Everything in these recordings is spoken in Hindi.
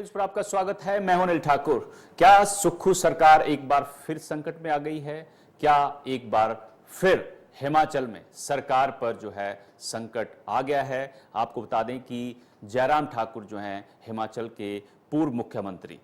न्यूज पर आपका स्वागत है। मैं हूं अनिल ठाकुर। क्या सुक्खू सरकार एक बार फिर संकट में आ गई है? क्या एक बार फिर हिमाचल में सरकार पर जो है संकट आ गया है? आपको बता दें कि जयराम ठाकुर जो हैं हिमाचल के पूर्व मुख्यमंत्री,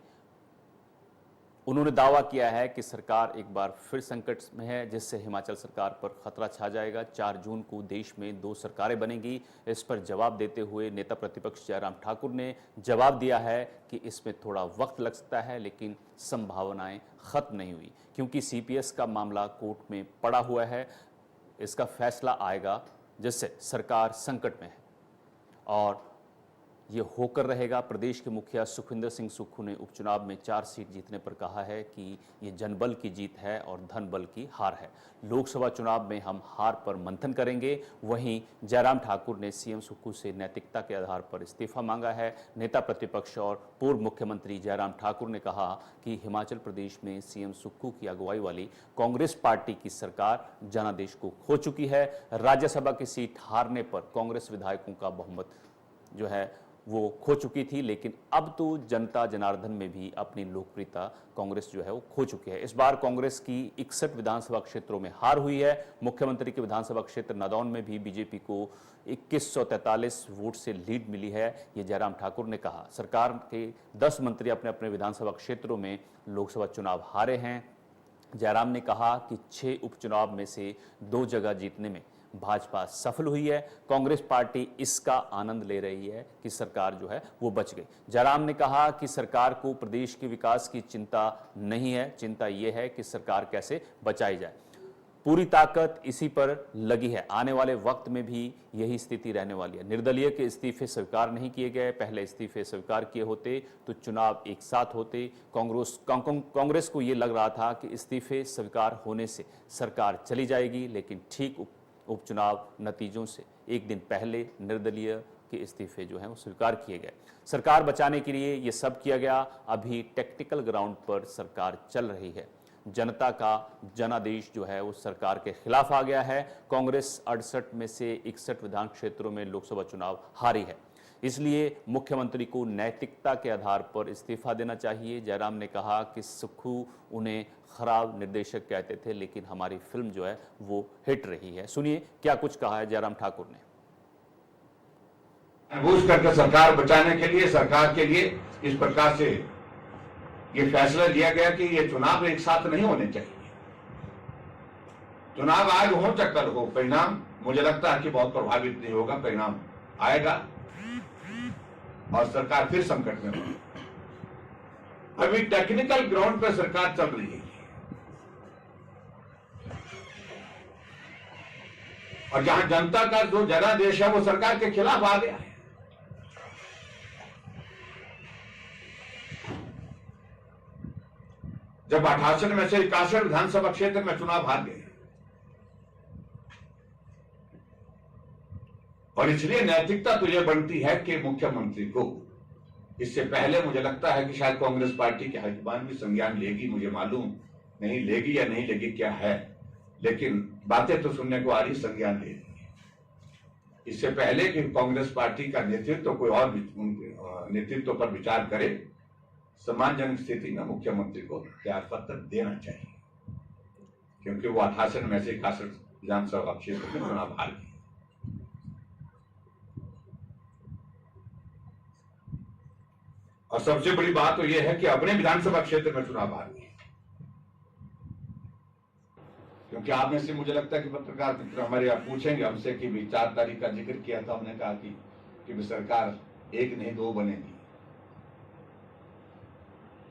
उन्होंने दावा किया है कि सरकार एक बार फिर संकट में है, जिससे हिमाचल सरकार पर खतरा छा जाएगा। 4 जून को देश में 2 सरकारें बनेंगी। इस पर जवाब देते हुए नेता प्रतिपक्ष जयराम ठाकुर ने जवाब दिया है कि इसमें थोड़ा वक्त लग सकता है, लेकिन संभावनाएं खत्म नहीं हुई, क्योंकि सीपीएस का मामला कोर्ट में पड़ा हुआ है। इसका फैसला आएगा जिससे सरकार संकट में है और ये होकर रहेगा। प्रदेश के मुखिया सुखविंदर सिंह सुक्खू ने उपचुनाव में 4 सीट जीतने पर कहा है कि ये जनबल की जीत है और धनबल की हार है। लोकसभा चुनाव में हम हार पर मंथन करेंगे। वहीं जयराम ठाकुर ने सीएम सुक्खू से नैतिकता के आधार पर इस्तीफा मांगा है। नेता प्रतिपक्ष और पूर्व मुख्यमंत्री जयराम ठाकुर ने कहा कि हिमाचल प्रदेश में सीएम सुक्खू की अगुवाई वाली कांग्रेस पार्टी की सरकार जनादेश को खो चुकी है। राज्यसभा की सीट हारने पर कांग्रेस विधायकों का बहुमत जो है वो खो चुकी थी, लेकिन अब तो जनता जनार्दन में भी अपनी लोकप्रियता कांग्रेस जो है वो खो चुकी है। इस बार कांग्रेस की 61 विधानसभा क्षेत्रों में हार हुई है। मुख्यमंत्री के विधानसभा क्षेत्र नादौन में भी बीजेपी को 2143 वोट से लीड मिली है, ये जयराम ठाकुर ने कहा। सरकार के 10 मंत्री अपने अपने विधानसभा क्षेत्रों में लोकसभा चुनाव हारे हैं। जयराम ने कहा कि 6 उपचुनाव में से 2 जगह जीतने में भाजपा सफल हुई है। कांग्रेस पार्टी इसका आनंद ले रही है कि सरकार जो है वो बच गई। जयराम ने कहा कि सरकार को प्रदेश के विकास की चिंता नहीं है, चिंता ये है कि सरकार कैसे बचाई जाए। पूरी ताकत इसी पर लगी है। आने वाले वक्त में भी यही स्थिति रहने वाली है। निर्दलीय के इस्तीफे स्वीकार नहीं किए गए। पहले इस्तीफे स्वीकार किए होते तो चुनाव एक साथ होते। कांग्रेस को यह लग रहा था कि इस्तीफे स्वीकार होने से सरकार चली जाएगी, लेकिन ठीक उपचुनाव नतीजों से एक दिन पहले निर्दलीय के इस्तीफे जो हैं वो स्वीकार किए गए। सरकार बचाने के लिए ये सब किया गया। अभी टेक्निकल ग्राउंड पर सरकार चल रही है। जनता का जनादेश जो है वो सरकार के खिलाफ आ गया है। कांग्रेस 68 में से 61 विधान क्षेत्रों में लोकसभा चुनाव हारी है, इसलिए मुख्यमंत्री को नैतिकता के आधार पर इस्तीफा देना चाहिए। जयराम ने कहा कि सुक्खू उन्हें खराब निर्देशक कहते थे, लेकिन हमारी फिल्म जो है वो हिट रही है। सुनिए क्या कुछ कहा है जयराम ठाकुर ने। जानबूझ करके सरकार बचाने के लिए, सरकार के लिए इस प्रकार से ये फैसला लिया गया कि ये चुनाव एक साथ नहीं होने चाहिए। चुनाव आज हो चक्कर हो, परिणाम मुझे लगता है कि बहुत प्रभावित नहीं होगा। परिणाम आएगा और सरकार फिर संकट में होगी। अभी टेक्निकल ग्राउंड पर सरकार चल रही है और जहां जनता का जो जनादेश है वो सरकार के खिलाफ आ गया है। जब 68 में से 61 विधानसभा क्षेत्र में चुनाव हार गए और इसलिए नैतिकता तो यह बनती है कि मुख्यमंत्री को, इससे पहले मुझे लगता है कि शायद कांग्रेस पार्टी के हाईकमान भी संज्ञान लेगी, मुझे मालूम नहीं लेगी या नहीं लेगी क्या है, लेकिन बातें तो सुनने को आ रही, संज्ञान ले रही है। इससे पहले कि कांग्रेस पार्टी का नेतृत्व कोई और नेतृत्व पर विचार करे, सम्मानजनक स्थिति में मुख्यमंत्री को त्याग पत्र देना चाहिए, क्योंकि वो 68 में से 61 विधानसभा क्षेत्र में चुनाव हार गए। और सबसे बड़ी बात तो यह है कि अपने विधानसभा क्षेत्र में चुनाव हार गए, क्योंकि आप में से मुझे लगता है कि पत्रकार मित्र हमारे आप पूछेंगे हमसे कि भी 4 तारीख का जिक्र किया था, हमने कहा कि सरकार एक नहीं 2 बनेगी।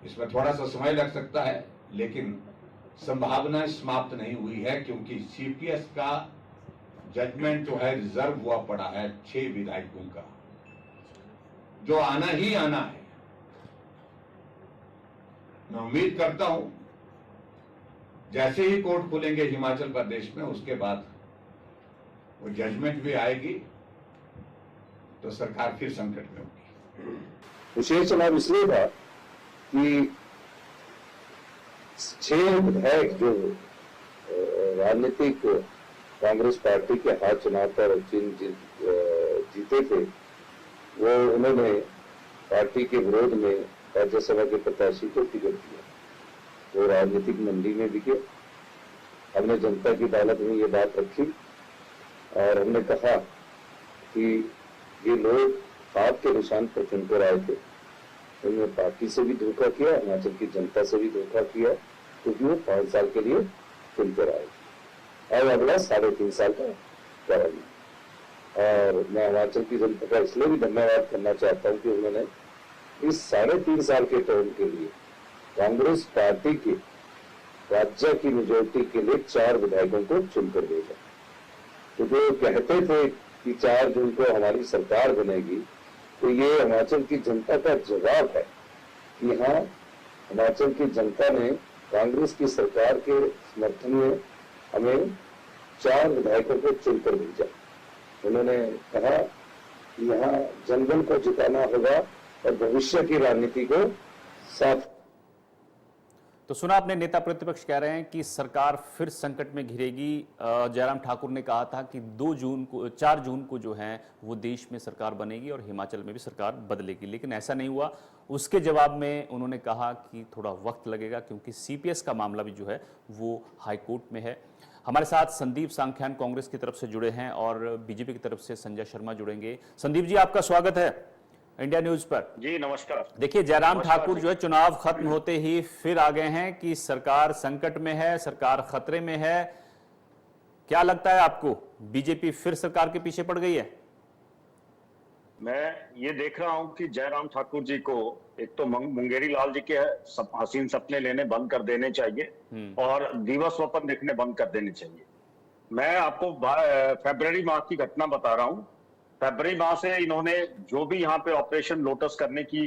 इसमें थोड़ा सा समय लग सकता है, लेकिन संभावना समाप्त नहीं हुई है, क्योंकि सीपीएस का जजमेंट जो है रिजर्व हुआ पड़ा है 6 विधायकों का, जो आना ही आना है। मैं उम्मीद करता हूं जैसे ही कोर्ट खुलेंगे हिमाचल प्रदेश में, उसके बाद वो जजमेंट भी आएगी तो सरकार फिर संकट में होगी। विशेष चुनाव इसलिए था कि 6 विधायक जो राजनीतिक कांग्रेस पार्टी के हाथ चुनाव पर जीते थे, वो उन्होंने पार्टी के विरोध में राज्यसभा के प्रत्याशी को टिकट दिया, वो राजनीतिक मंडी में बिके। हमने जनता की अदालत में ये बात रखी और हमने कहा कि ये लोग हाथ के निशान पर चुनकर आए थे, उन्होंने पार्टी से भी धोखा किया, हिमाचल की जनता से भी धोखा किया, क्योंकि वो 5 साल के लिए चुनकर आए। अब अगला 3.5 साल का टर्म है और मैं हिमाचल की जनता का इसलिए भी धन्यवाद करना चाहता हूं कि उन्होंने इस 3.5 साल के टर्म के लिए कांग्रेस पार्टी के राज्य की मेजोरिटी के लिए 4 विधायकों को चुनकर भेजा। तो जो कहते थे कि 4 जून को हमारी सरकार बनेगी, तो ये हिमाचल की जनता का जवाब है कि हाँ, हिमाचल की जनता ने कांग्रेस की सरकार के समर्थन में हमें 4 विधायकों को चुनकर भेजा। उन्होंने कहा कि यहाँ जनगण को जिताना होगा और भविष्य की राजनीति को साथ। तो सुना आपने, नेता प्रतिपक्ष कह रहे हैं कि सरकार फिर संकट में घिरेगी। जयराम ठाकुर ने कहा था कि 4 जून को जो है वो देश में सरकार बनेगी और हिमाचल में भी सरकार बदलेगी, लेकिन ऐसा नहीं हुआ। उसके जवाब में उन्होंने कहा कि थोड़ा वक्त लगेगा क्योंकि सीपीएस का मामला भी जो है वो हाईकोर्ट में है। हमारे साथ संदीप सांख्यान कांग्रेस की तरफ से जुड़े हैं और बीजेपी की तरफ से संजय शर्मा जुड़ेंगे। संदीप जी, आपका स्वागत है इंडिया न्यूज पर। जी नमस्कार। देखिए, जयराम ठाकुर जो है चुनाव खत्म होते ही फिर आ गए हैं कि सरकार संकट में है, सरकार खतरे में है। क्या लगता है आपको, बीजेपी फिर सरकार के पीछे पड़ गई है? मैं ये देख रहा हूं कि जयराम ठाकुर जी को एक तो मुंगेरी लाल जी के हसीन सपने लेने बंद कर देने चाहिए और दिवस स्वप्न देखने बंद कर देने चाहिए। मैं आपको फरवरी माह की घटना बता रहा हूं। फरवरी माह से इन्होंने जो भी यहाँ पे ऑपरेशन लोटस करने की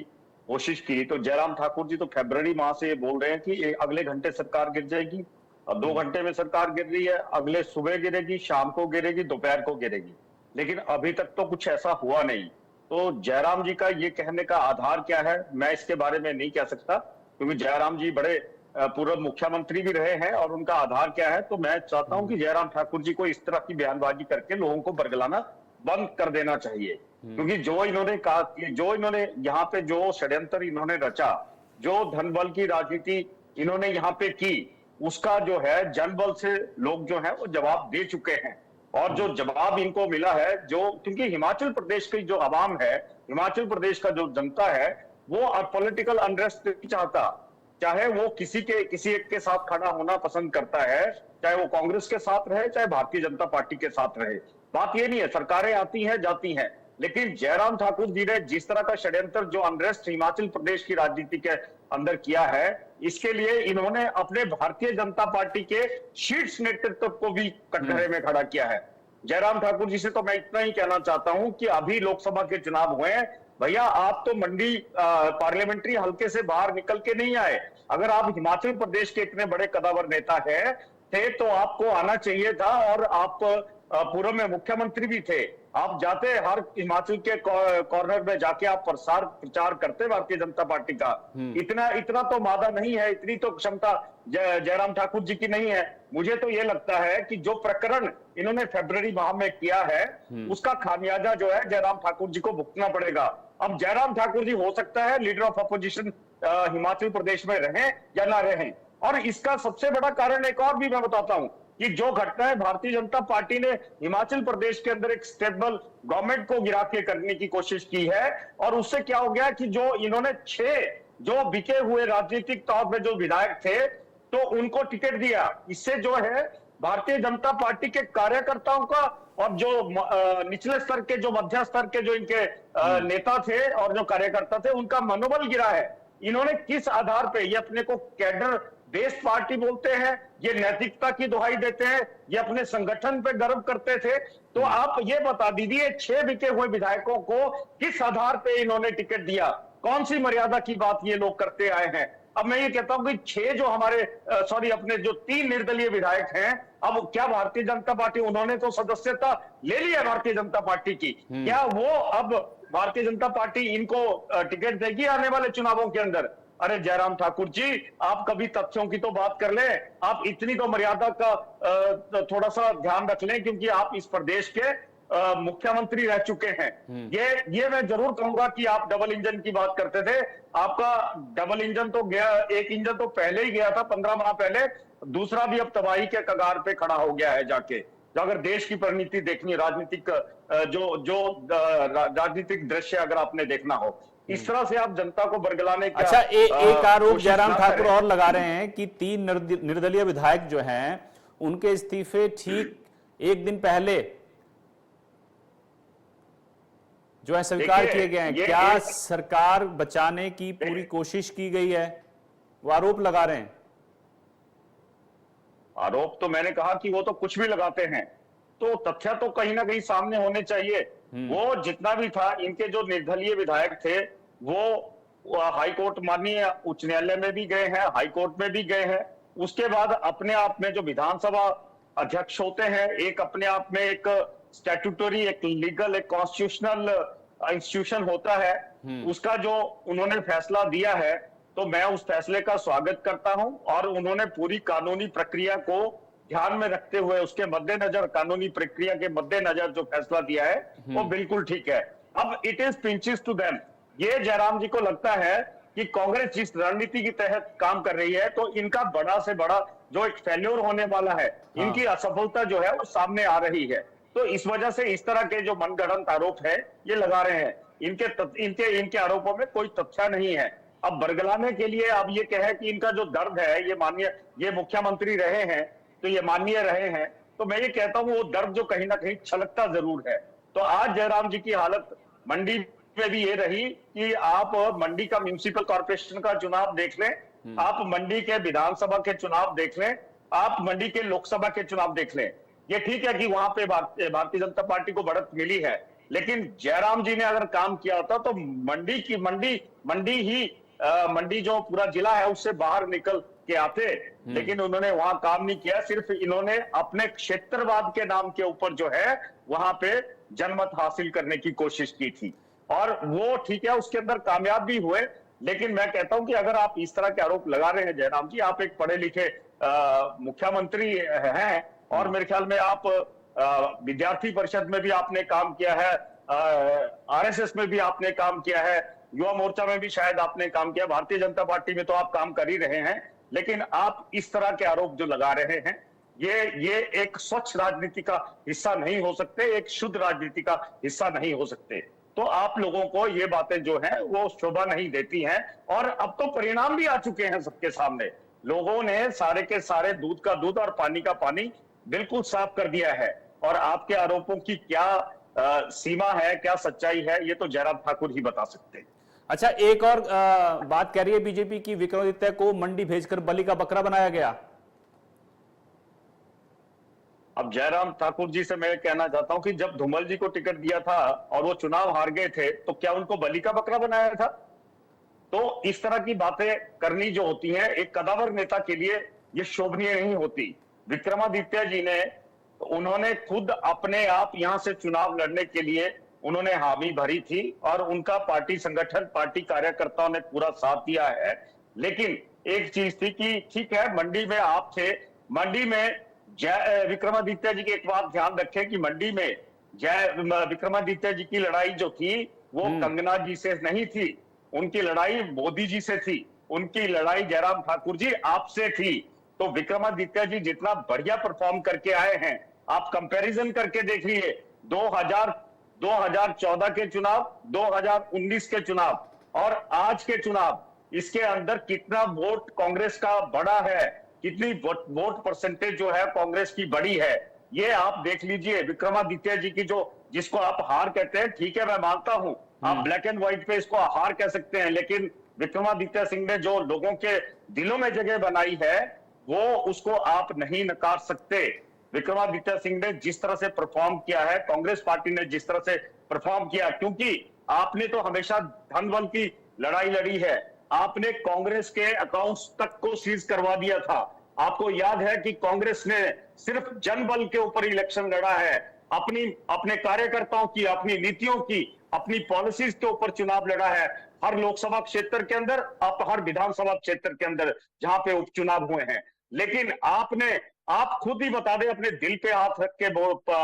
कोशिश की, तो जयराम ठाकुर जी तो फरवरी माह से ये बोल रहे हैं कि अगले घंटे सरकार गिर जाएगी, अब 2 घंटे में सरकार गिर रही है, अगले सुबह गिरेगी, शाम को गिरेगी, दोपहर को गिरेगी, लेकिन अभी तक तो कुछ ऐसा हुआ नहीं। तो जयराम जी का ये कहने का आधार क्या है, मैं इसके बारे में नहीं कह सकता, क्योंकि जयराम जी बड़े पूर्व मुख्यमंत्री भी रहे हैं और उनका आधार क्या है। तो मैं चाहता हूं कि जयराम ठाकुर जी को इस तरह की बयानबाजी करके लोगों को बरगलाना बंद कर देना चाहिए, क्योंकि जो इन्होंने कहा, जो इन्होंने यहाँ पे जो षड्यंत्र इन्होंने रचा, जो धनबल की राजनीति इन्होंने यहाँ पे की, उसका जो है जनबल से लोग जो है वो जवाब दे चुके हैं। और जो जवाब इनको मिला है, जो क्योंकि हिमाचल प्रदेश की जो आवाम है, हिमाचल प्रदेश का जो जनता है, वो पॉलिटिकल अनरेस्ट नहीं चाहता। चाहे वो किसी एक के साथ खड़ा होना पसंद करता है, चाहे वो कांग्रेस के साथ रहे, चाहे भारतीय जनता पार्टी के साथ रहे। बात ये नहीं है, सरकारें आती हैं जाती हैं, लेकिन जयराम ठाकुर जी ने जिस तरह का षड्यंत्र, जो अनरेस्ट हिमाचल प्रदेश की राजनीति के अंदर किया है, इसके लिए इन्होंने अपने भारतीय जनता पार्टी के शीर्ष नेतृत्व को भी कटघरे में खड़ा किया है। जयराम ठाकुर जी से तो मैं इतना ही कहना चाहता हूं कि अभी लोकसभा के चुनाव हुए हैं, भैया आप तो मंडी पार्लियामेंट्री हल्के से बाहर निकल के नहीं आए। अगर आप हिमाचल प्रदेश के इतने बड़े कदावर नेता थे तो आपको आना चाहिए था, और आप पूर्व में मुख्यमंत्री भी थे, आप जाते हर हिमाचल के कॉर्नर में जाके आप प्रचार करते भारतीय जनता पार्टी का। इतना तो मादा नहीं है, इतनी तो क्षमता जयराम ठाकुर जी की नहीं है। मुझे तो ये लगता है कि जो प्रकरण इन्होंने फरवरी माह में किया है, उसका खामियाजा जो है जयराम ठाकुर जी को भुगतना पड़ेगा। अब जयराम ठाकुर जी हो सकता है leader of opposition Himachal Pradesh में रहें या ना रहें, और इसका सबसे बड़ा कारण एक और भी मैं बताता हूं कि जो घटनाएं भारतीय जनता पार्टी ने हिमाचल प्रदेश के अंदर एक स्टेबल गवर्नमेंट को गिरा के करने की कोशिश की है, और उससे क्या हो गया कि जो इन्होंने 6 जो बिके हुए राजनीतिक तौर पे जो विधायक थे, तो उनको टिकट दिया। इससे जो है भारतीय जनता पार्टी के कार्यकर्ताओं का और जो निचले स्तर के, जो मध्य स्तर के जो इनके नेता थे और जो कार्यकर्ता थे, उनका मनोबल गिरा है। इन्होंने किस आधार पे, ये अपने को कैडर बेस्ड पार्टी बोलते हैं, ये नैतिकता की दुहाई देते हैं, ये अपने संगठन पे गर्व करते थे, तो आप ये बता दीजिए 6 बिके हुए विधायकों को किस आधार पे इन्होंने टिकट दिया, कौन सी मर्यादा की बात ये लोग करते आए हैं। अब मैं ये कहता हूं कि 6 जो हमारे अपने जो 3 निर्दलीय विधायक हैं, अब क्या भारतीय जनता पार्टी, उन्होंने तो सदस्यता ले ली है भारतीय जनता पार्टी की, क्या वो अब भारतीय जनता पार्टी इनको टिकट देगी आने वाले चुनावों के अंदर? अरे जयराम ठाकुर जी, आप कभी तथ्यों की तो बात कर लें, आप इतनी तो मर्यादा का थोड़ा सा ध्यान रख लें, क्योंकि आप इस प्रदेश के मुख्यमंत्री रह चुके हैं। ये मैं जरूर कहूंगा कि आप डबल इंजन की बात करते थे, आपका डबल इंजन तो गया, एक इंजन तो पहले ही गया था 15 माह पहले, दूसरा भी अब तबाही के कगार पे खड़ा हो गया है जाके। तो अगर देश की परिणति देखनी, राजनीतिक राजनीतिक दृश्य अगर आपने देखना हो, इस तरह से आप जनता को बरगलाने का अच्छा, एक आरोप कोशिश जयराम ना ठाकुर करें। और लगा रहे हैं कि 3 निर्दलीय विधायक जो हैं उनके इस्तीफे ठीक एक दिन पहले जो है स्वीकार देखिए, किए गए हैं। ये क्या सरकार बचाने की पूरी कोशिश की गई है? वो आरोप लगा रहे हैं। आरोप तो मैंने कहा कि वो तो कुछ भी लगाते हैं, तो तथ्य तो कहीं ना कहीं सामने होने चाहिए। वो जितना भी था, इनके जो निर्दलीय विधायक थे वो हाई कोर्ट, माननीय उच्च न्यायालय में भी गए हैं, हाई कोर्ट में भी गए हैं। उसके बाद अपने आप में जो विधानसभा अध्यक्ष होते हैं, एक अपने आप में एक स्टैट्यूटरी, एक लीगल, एक कॉन्स्टिट्यूशनल इंस्टीट्यूशन होता है। उसका जो उन्होंने फैसला दिया है, तो मैं उस फैसले का स्वागत करता हूं, और उन्होंने पूरी कानूनी प्रक्रिया को ध्यान में रखते हुए, उसके मद्देनजर, कानूनी प्रक्रिया के मद्देनजर जो फैसला दिया है वो बिल्कुल ठीक है। अब it is pinches to them. ये जयराम जी को लगता है कि कांग्रेस जिस रणनीति के तहत काम कर रही है, तो इनका बड़ा से बड़ा जो एक फेल्योर होने वाला है, इनकी असफलता जो है वो सामने आ रही है। तो इस वजह से इस तरह के जो मनगढ़ंत आरोप है ये लगा रहे हैं। इनके आरोपों में कोई तथ्य नहीं है। अब बरगलाने के लिए अब ये कहे कि इनका जो दर्द है, ये मुख्यमंत्री रहे हैं तो ये माननीय रहे हैं, तो मैं ये कहता हूं वो दर्द जो कहीं ना कहीं छलकता जरूर है। तो आज जयराम जी की हालत मंडी में भी ये रही कि आप मंडी का म्युनिसिपल कॉर्पोरेशन का चुनाव देख लें, आप मंडी के विधानसभा के चुनाव देख लें, आप मंडी के लोकसभा के चुनाव देख लें। ये ठीक है कि वहां पे भारतीय जनता पार्टी को बढ़त मिली है, लेकिन जयराम जी ने अगर काम किया होता तो मंडी जो पूरा जिला है उससे बाहर निकल के आते, लेकिन उन्होंने वहां काम नहीं किया। सिर्फ इन्होंने अपने क्षेत्रवाद के नाम के ऊपर जो है वहां पे जनमत हासिल करने की कोशिश की थी, और वो ठीक है, उसके अंदर कामयाब भी हुए। लेकिन मैं कहता हूं कि अगर आप इस तरह के आरोप लगा रहे हैं जयराम जी, आप एक पढ़े लिखे मुख्यमंत्री हैं, और मेरे ख्याल में आप विद्यार्थी परिषद में भी आपने काम किया है, आरएसएस में भी आपने काम किया है, युवा मोर्चा में भी शायद आपने काम किया, भारतीय जनता पार्टी में तो आप काम कर ही रहे हैं। लेकिन आप इस तरह के आरोप जो लगा रहे हैं, ये एक स्वच्छ राजनीति का हिस्सा नहीं हो सकते, एक शुद्ध राजनीति का हिस्सा नहीं हो सकते। तो आप लोगों को ये बातें जो हैं वो शोभा नहीं देती हैं, और अब तो परिणाम भी आ चुके हैं सबके सामने। लोगों ने सारे के सारे दूध का दूध और पानी का पानी बिल्कुल साफ कर दिया है, और आपके आरोपों की क्या सीमा है, क्या सच्चाई है, ये तो जयराम ठाकुर ही बता सकते हैं। अच्छा, एक और बात कह रही है बीजेपी की, विक्रमादित्य को मंडी भेजकर बलि का बकरा बनाया गया। अब जयराम ठाकुर जी से मैं कहना चाहता हूं कि जब धूमल जी को टिकट दिया था और वो चुनाव हार गए थे, तो क्या उनको बलि का बकरा बनाया था? तो इस तरह की बातें करनी जो होती हैं एक कदावर नेता के लिए, ये शोभनीय नहीं होती। विक्रमादित्य जी ने, उन्होंने खुद अपने आप यहां से चुनाव लड़ने के लिए उन्होंने हामी भरी थी, और उनका पार्टी संगठन, पार्टी कार्यकर्ताओं ने पूरा साथ दिया है। लेकिन एक चीज थी कि ठीक है, मंडी में आप थे, मंडी में विक्रमादित्य जी की एक बात ध्यान रखें कि मंडी में विक्रमादित्य जी की लड़ाई जो थी वो कंगना जी से नहीं थी, उनकी लड़ाई मोदी जी से थी, उनकी लड़ाई जयराम ठाकुर जी आपसे थी। तो विक्रमादित्य जी जितना बढ़िया परफॉर्म करके आए हैं, आप कंपैरिजन करके देखिए 2014 के चुनाव, 2019 के चुनाव और आज के चुनाव, इसके अंदर कितना वोट कांग्रेस का बड़ा है, कितनी वोट परसेंटेज जो है कांग्रेस की बड़ी है, ये आप देख लीजिए। विक्रमादित्य जी की जिसको आप हार कहते हैं, ठीक है मैं मानता हूं, आप ब्लैक एंड व्हाइट पे इसको हार कह सकते हैं, लेकिन विक्रमादित्य सिंह ने जो लोगों के दिलों में जगह बनाई है वो उसको आप नहीं नकार सकते। विक्रमादित्य सिंह ने जिस तरह से परफॉर्म किया है, कांग्रेस पार्टी ने जिस तरह से परफॉर्म किया, क्योंकि आपने तो हमेशा धन बल की लड़ाई लड़ी है, आपने कांग्रेस के अकाउंट्स तक को सीज करवा दिया था। आपको याद है कि कांग्रेस ने सिर्फ जनबल के ऊपर इलेक्शन लड़ा है, अपने कार्यकर्ताओं की, अपनी नीतियों की, अपनी पॉलिसीज के ऊपर चुनाव लड़ा है, हर लोकसभा क्षेत्र के अंदर, हर विधानसभा क्षेत्र के अंदर जहां पे उपचुनाव हुए हैं। लेकिन आपने आप खुद ही बता दें, अपने दिल पे हाथ रख के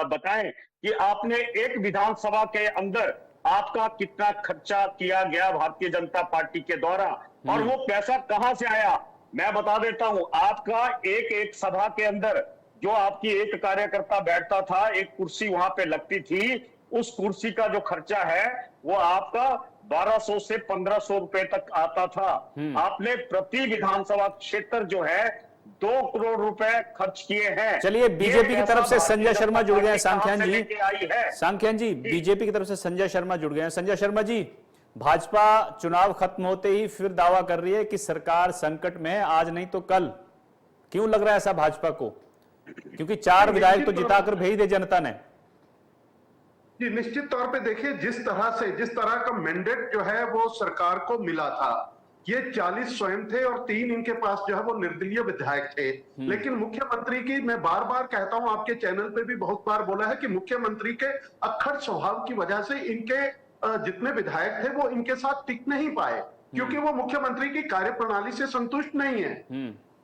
बताएं कि आपने एक विधानसभा के अंदर आपका कितना खर्चा किया गया भारतीय जनता पार्टी के द्वारा, और वो पैसा कहां से आया। मैं बता देता हूं, आपका एक एक सभा के अंदर जो आपकी एक कार्यकर्ता बैठता था, एक कुर्सी वहां पे लगती थी, उस कुर्सी का जो खर्चा है वो आपका 1200 से 1500 रुपए तक आता था। आपने प्रति विधानसभा क्षेत्र जो है 2 करोड़ रुपए खर्च किए हैं। चलिए, बीजेपी की तरफ से संजय शर्मा जुड़ गए हैं। सांख्यान जी, आई सांख्यान जी, बीजेपी की तरफ से संजय शर्मा जुड़ गए हैं। संजय शर्मा जी, भाजपा चुनाव खत्म होते ही फिर दावा कर रही है कि सरकार संकट में है, आज नहीं तो कल। क्यों लग रहा है ऐसा भाजपा को? क्योंकि 4 विधायक तो जिताकर भेज दे जनता ने। जी, निश्चित तौर पे देखिए, जिस तरह का मैंडेट जो है वो सरकार को मिला था, ये 40 स्वयं थे और 3 इनके पास जो है वो निर्दलीय विधायक थे। लेकिन मुख्यमंत्री की, मैं बार बार कहता हूं, आपके चैनल पे भी बहुत बार बोला है कि मुख्यमंत्री के अक्खड़ स्वभाव की वजह से इनके जितने विधायक थे वो इनके साथ टिक नहीं पाए, क्योंकि वो मुख्यमंत्री की कार्यप्रणाली से संतुष्ट नहीं है,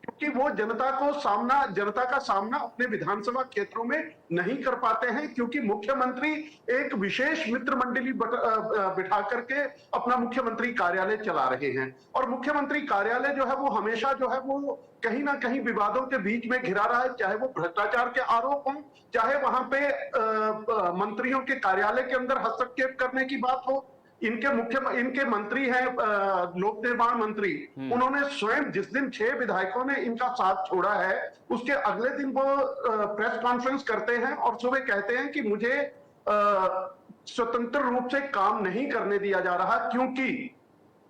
क्योंकि वो जनता का सामना अपने विधानसभा क्षेत्रों में नहीं कर पाते हैं, क्योंकि मुख्यमंत्री एक विशेष मित्र मंडली बिठा करके अपना मुख्यमंत्री कार्यालय चला रहे हैं, और मुख्यमंत्री कार्यालय जो है वो हमेशा जो है वो कहीं ना कहीं विवादों के बीच में घिरा रहा है, चाहे वो भ्रष्टाचार के आरोप हों, चाहे वहां पे मंत्रियों के कार्यालय के अंदर हस्तक्षेप करने की बात हो। इनके मंत्री हैं लोक निर्माण मंत्री, उन्होंने स्वयं जिस दिन 6 विधायकों ने इनका साथ छोड़ा है, उसके अगले दिन वो प्रेस कॉन्फ्रेंस करते हैं और सुबह कहते हैं कि मुझे स्वतंत्र रूप से काम नहीं करने दिया जा रहा, क्योंकि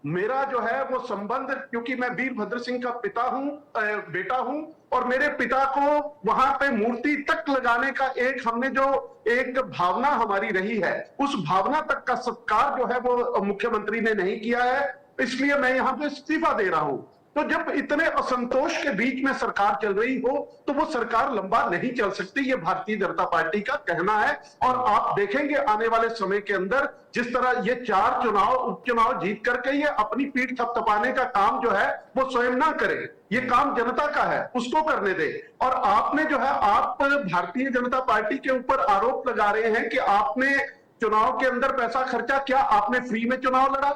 मेरा जो है वो संबंध, क्योंकि मैं वीरभद्र सिंह का बेटा हूं, और मेरे पिता को वहां पे मूर्ति तक लगाने का हमने जो एक भावना हमारी रही है, उस भावना तक का सत्कार जो है वो मुख्यमंत्री ने नहीं किया है, इसलिए मैं यहां पे इस्तीफा दे रहा हूं। तो जब इतने असंतोष के बीच में सरकार चल रही हो तो वो सरकार लंबा नहीं चल सकती, ये भारतीय जनता पार्टी का कहना है। और आप देखेंगे आने वाले समय के अंदर जिस तरह ये 4 उपचुनाव जीत करके ये अपनी पीठ थपथपाने का काम जो है वो स्वयं ना करे, ये काम जनता का है, उसको करने दे। और आपने जो है, आप भारतीय जनता पार्टी के ऊपर आरोप लगा रहे हैं कि आपने चुनाव के अंदर पैसा खर्चा, क्या आपने फ्री में चुनाव लड़ा?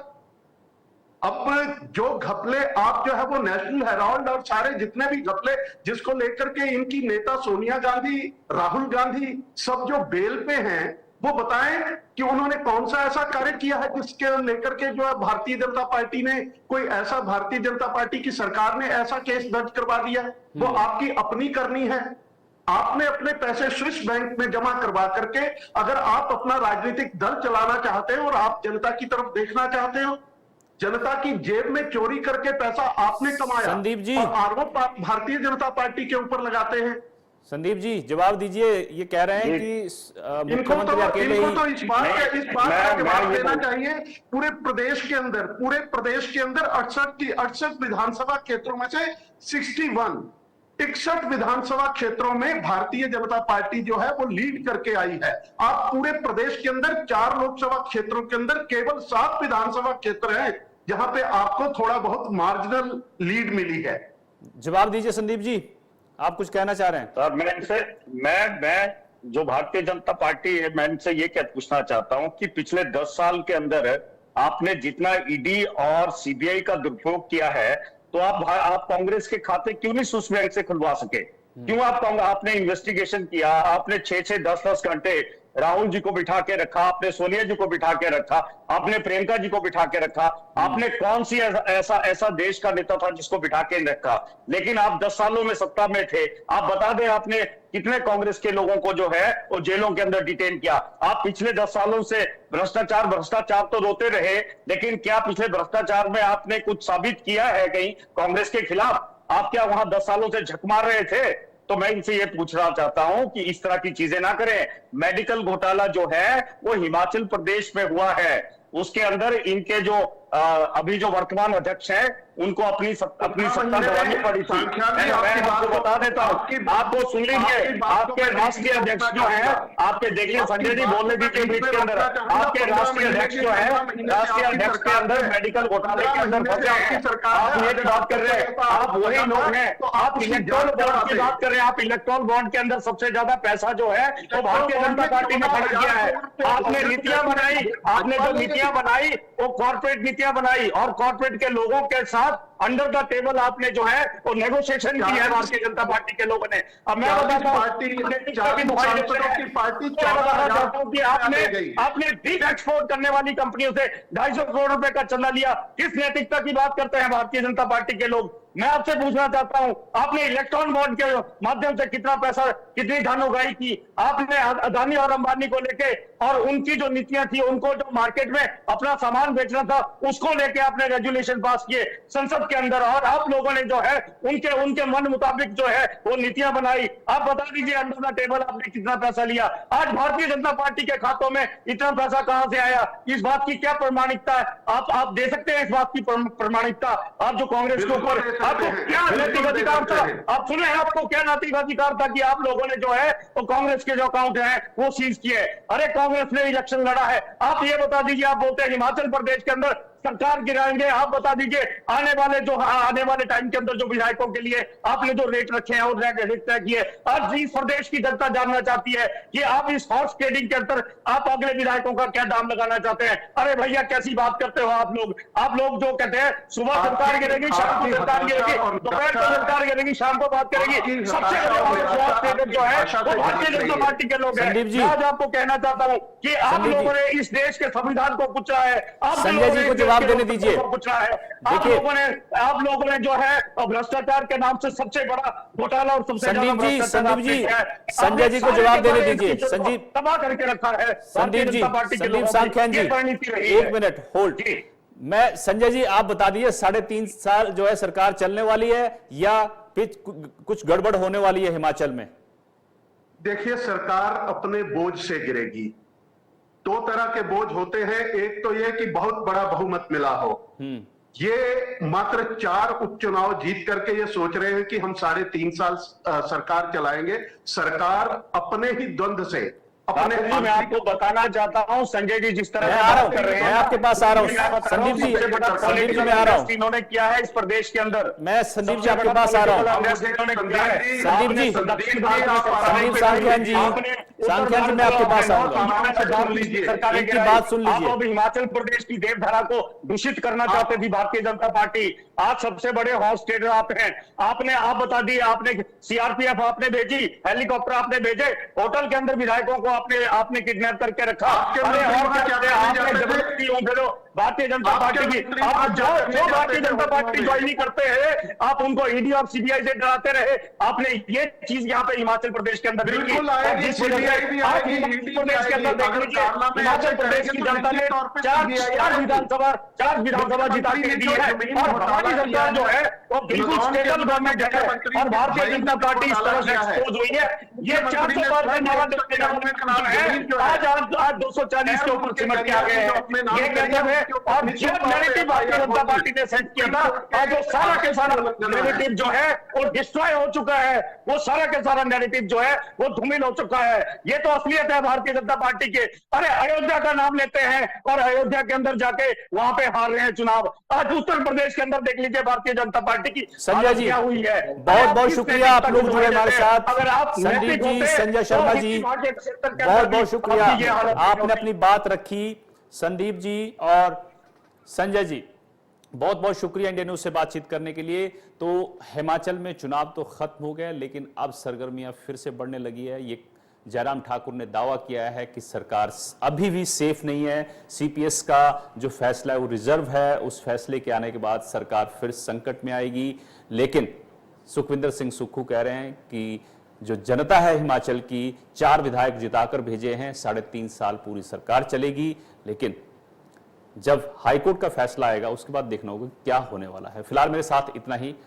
अब जो घपले आप जो है वो नेशनल हेराल्ड और सारे जितने भी घपले जिसको लेकर के इनकी नेता सोनिया गांधी, राहुल गांधी सब जो बेल पे हैं, वो बताएं कि उन्होंने कौन सा ऐसा कार्य किया है जिसके लेकर के जो है भारतीय जनता पार्टी ने भारतीय जनता पार्टी की सरकार ने ऐसा केस दर्ज करवा दिया। वो आपकी अपनी करनी है, आपने अपने पैसे स्विस बैंक में जमा करवा करके अगर आप अपना राजनीतिक दल चलाना चाहते हो और आप जनता की तरफ देखना चाहते हो, जनता की जेब में चोरी करके पैसा आपने कमाया, संदीप जी, और आरोप आप भारतीय जनता पार्टी के ऊपर लगाते हैं। संदीप जी जवाब दीजिए। ये कह रहे हैं कि मुख्यमंत्री अकेले ही, इनको तो इस बात का जवाब देना चाहिए। पूरे प्रदेश के अंदर 68 विधानसभा क्षेत्रों में से 61 विधानसभा क्षेत्रों में भारतीय जनता पार्टी जो है वो लीड करके आई है। आप पूरे प्रदेश के अंदर 4 लोकसभा क्षेत्रों के अंदर केवल 7 विधानसभा क्षेत्र हैं जहां पे आपको थोड़ा बहुत मार्जिनल लीड मिली है। जवाब दीजिए संदीप जी, आप कुछ कहना चाह रहे हैं? सर, मैं जो भारतीय जनता पार्टी है, मैं इनसे ये क्या पूछना चाहता हूं कि पिछले 10 साल के अंदर आपने जितना ईडी और सीबीआई का दुरुपयोग किया है, तो आप कांग्रेस के खाते क्यों नहीं स्विस बैंक से खुलवा सके? क्यों आपने इन्वेस्टिगेशन किया? आपने 6-6, 10-10 घंटे राहुल जी को बिठा के रखा, आपने सोनिया जी को बिठा के रखा, आपने प्रियंका जी को बिठा के रखा। आपने कौन सी ऐसा देश का नेता था जिसको बिठा के रखा? लेकिन आप 10 सालों में सत्ता में थे। आप बता दें, आपने कितने कांग्रेस के लोगों को जो है वो जेलों के अंदर डिटेन किया? आप पिछले 10 सालों से भ्रष्टाचार तो रोते रहे, लेकिन क्या पिछले भ्रष्टाचार में आपने कुछ साबित किया है कहीं कांग्रेस के खिलाफ? आप क्या वहां 10 सालों से झक मार रहे थे? तो मैं इनसे ये पूछना चाहता हूं कि इस तरह की चीजें ना करें। मेडिकल घोटाला जो है वो हिमाचल प्रदेश में हुआ है, उसके अंदर इनके जो अभी जो वर्तमान अध्यक्ष हैं उनको अपनी सत्ता दबानी पड़ी थी। मैं आपको बता देता हूँ, आपको सुन लीजिए, आपके राष्ट्रीय अध्यक्ष जो है, आपके देखिए संजय जी बोलने दीजिए बीच के अंदर, आपके राष्ट्रीय अध्यक्ष जो है, राष्ट्रीय अध्यक्ष के अंदर मेडिकल घोटाले के अंदर फंसे हैं। आप ये बात कर रहे हैं, आप वही लोग हैं, आप इलेक्ट्रॉल बॉन्ड की बात कर रहे हैं, आप इलेक्ट्रॉल बॉन्ड के अंदर सबसे ज्यादा पैसा जो है वो भारतीय जनता पार्टी ने खर्च किया है। आपने नीतियां बनाई, आपने जो नीतियां बनाई वो कॉर्पोरेट नीतियां बनाई और कॉर्पोरेट के लोगों के साथ अंडर द टेबल आपने जो है वो नेगोशिएशन की है भारतीय जनता पार्टी के लोगों ने। अब मैं बताता हूँ कि आपने डीप एक्सपोर्ट करने वाली कंपनियों से 250 करोड़ रुपए का चंदा लिया। किस नैतिकता की बात करते हैं भारतीय जनता पार्टी के लोग? मैं आपसे पूछना चाहता हूं, आपने इलेक्ट्रॉन बॉन्ड के माध्यम से कितना पैसा, कितनी धन उगाही की? आपने अदानी और अंबानी को लेके और उनकी जो नीतियां थी, उनको जो मार्केट में अपना सामान बेचना था, उसको लेके आपने रेजुलेशन पास किए संसद के अंदर, और आप लोगों ने जो है उनके मन मुताबिक जो है वो नीतियां बनाई। आप बता दीजिए अंडर द टेबल आपने कितना पैसा लिया? आज भारतीय जनता पार्टी के खातों में इतना पैसा कहां से आया? इस बात की क्या प्रमाणिकता है? आप दे सकते हैं इस बात की प्रमाणिकता? आप जो कांग्रेस के ऊपर आपको क्या नैतिक अधिकार था? आप सुने हैं, आपको क्या नैतिक अधिकार था कि आप लोगों ने जो है वो कांग्रेस के जो अकाउंट हैं वो सीज किए? अरे कांग्रेस ने इलेक्शन लड़ा है, आप ये बता दीजिए। आप बोलते हैं हिमाचल प्रदेश के अंदर सरकार गिराएंगे, आप बता दीजिए आने वाले टाइम के अंदर जो विधायकों के लिए आपने जो रेट रखे हैं और रेट तय किए। आज इस प्रदेश की जनता जानना चाहती है कि आप इस हॉर्स ट्रेडिंग के अंदर आप अगले विधायकों का क्या दाम लगाना चाहते हैं? अरे भैया कैसी बात करते हो आप लोग जो कहते हैं सुबह सरकार गिरेगी, शाम को सरकार गिरेगी, दोपहर को सरकार गिरेगी, शाम को बात करेगी। सबसे बड़े जो है वो भारतीय जनता पार्टी के लोग हैं। आज आपको कहना चाहता हूँ कि आप लोगों ने इस देश के संविधान को कुचला है। संजय जी को जवाब देने दीजिए। आप लोगों ने जो है भ्रष्टाचार के नाम से सबसे बड़ा घोटाला और सबसे संजय जी को जवाब देने दीजिए। संजीव तबाह करके रखा है संदीप सांख्यान जी, 1 मिनट होल्ड। मैं संजय जी आप बता दीजिए 3.5 साल जो है सरकार चलने वाली है या कुछ गड़बड़ होने वाली है हिमाचल में? देखिए, सरकार अपने बोझ से गिरेगी। 2 तरह के बोझ होते हैं, एक तो यह कि बहुत बड़ा बहुमत मिला हो। ये मात्र 4 उपचुनाव जीत करके ये सोच रहे हैं कि हम 3.5 साल सरकार चलाएंगे। सरकार अपने ही द्वंद्व से मैं आपको बताना चाहता हूं संजय जी, जिस तरह कर रहे हैं, मैं आपके पास आ रहा हूं संदीप जी मैं आ रहा हूं। इन्होंने किया है इस प्रदेश के अंदर। मैं संदीप जी आपके पास आ रहा हूं। संदीप जी, सांख्यान जी मैं आपके पास आऊंगा, इनकी बात सुन लीजिए। आप हिमाचल प्रदेश की देवधारा को दूषित करना चाहते थी भारतीय जनता पार्टी। आज सबसे बड़े हॉर्स ट्रेडर आप हैं। आप बता दिए, आपने सीआरपीएफ आपने भेजी, हेलीकॉप्टर आपने भेजे, होटल के अंदर विधायकों को आपने किडनैप करके रखा। अरे आपने जबरदस्ती भारतीय जनता पार्टी की जो भारतीय जनता पार्टी ज्वाइन नहीं करते हैं, आप उनको ईडी और सीबीआई से डराते रहे। आपने ये चीज यहाँ पे हिमाचल प्रदेश के अंदर देखी। हिमाचल प्रदेश की जनता ने 4 विधानसभा जिता के दी है और हमारी सरकार जो है वो बिल्कुल स्टेबल गवर्नमेंट है और भारतीय जनता पार्टी इस तरह से एक्सपोज हुई है। ये 400 बार आज 240 के ऊपर सिमट के आ गए हैं। ये गजब है। और जो नैरेटिव भारतीय जनता पार्टी ने सेट किया था, आज वो सारा के सारा नैरेटिव जो है वो डिस्ट्रॉय हो चुका है। वो सारा के सारा नैरेटिव जो है वो धूमिल हो चुका है। ये तो असलियत है भारतीय जनता पार्टी के। अरे अयोध्या का नाम लेते हैं और अयोध्या के अंदर जाके वहां पे हार रहे हैं चुनाव। आज उत्तर प्रदेश के अंदर देख लीजिए भारतीय जनता पार्टी की संजय जी क्या हुई है। बहुत बहुत शुक्रिया आप लोग जुड़े हमारे साथ। अगर आप संदीप जी, संजय शर्मा जी बहुत बहुत शुक्रिया, आपने अपनी बात रखी। संदीप जी और संजय जी बहुत बहुत शुक्रिया इंडिया न्यूज से बातचीत करने के लिए। तो हिमाचल में चुनाव तो खत्म हो गए, लेकिन अब सरगर्मियां फिर से बढ़ने लगी है। ये जयराम ठाकुर ने दावा किया है कि सरकार अभी भी सेफ नहीं है। सीपीएस का जो फैसला है वो रिजर्व है, उस फैसले के आने के बाद सरकार फिर संकट में आएगी। लेकिन सुखविंदर सिंह सुक्खू कह रहे हैं कि जो जनता है हिमाचल की 4 विधायक जिताकर भेजे हैं, 3.5 साल पूरी सरकार चलेगी। लेकिन जब हाईकोर्ट का फैसला आएगा उसके बाद देखना होगा क्या होने वाला है। फिलहाल मेरे साथ इतना ही।